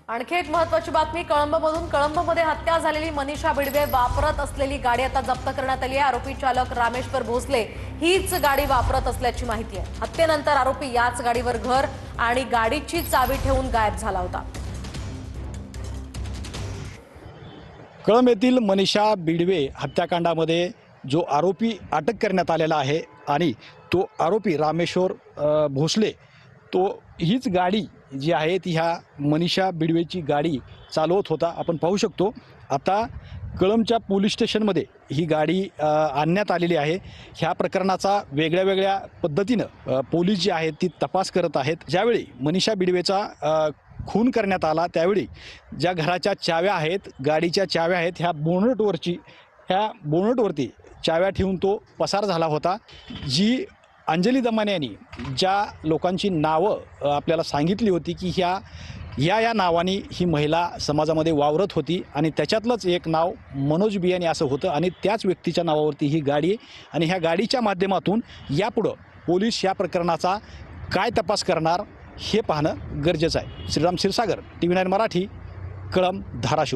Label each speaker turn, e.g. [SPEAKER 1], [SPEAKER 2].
[SPEAKER 1] आणखी एक महत्त्वाची बातमी कळंबमध्ये हत्या झालेली मनीषा बिडवे वापरत असलेली गाडी आता जप्त करण्यात आली आहे। आरोपी चालक रामेश्वर भोसले हीच गाडी वापरत असल्याची माहिती आहे। हत्येनंतर आरोपी याच गाडीवर घर आणि गाडीची चावी ठेवून गायब झाला होता।
[SPEAKER 2] कळंब येथील मनीषा बिडवे हत्याकांडामध्ये जो आरोपी अटक करण्यात आलेला आहे आणि तो आरोपी रामेश्वर भोसले तो हीच गाडी जी आहे ती ह्या मनीषा बिडवेची गाडी चालवत होता। आपण पाहू शकतो आता कळंबच्या पोलीस स्टेशनमध्ये ही गाडी आणण्यात आलेली आहे। ह्या प्रकरणाचा वेगळ्या पद्धतीनं पोलीस जे आहेत ती तपास करत आहेत। ज्यावेळी मनीषा बिडवेचा खून करण्यात आला त्यावेळी ज्या घराच्या चाव्या आहेत गाडीच्या चाव्या आहेत ह्या बोनटवरती चाव्या ठेवून तो पसार झाला होता। जी अंजली दमाने यांनी ज्या लोकांची नावं आपल्याला सांगितली होती की या नावाने ही महिला समाजामध्ये वावरत होती आणि त्याच्यातलंच एक नाव मनोज बियाणे असं होतं आणि त्याच व्यक्तीच्या नावावरती ही गाडी आणि ह्या गाडीच्या माध्यमातून यापुढं पोलीस या प्रकरणाचा काय तपास करणार हे पाहणं गरजेचं आहे। श्रीराम क्षीरसागर, TV9 मराठी, कळंब, धाराशिव।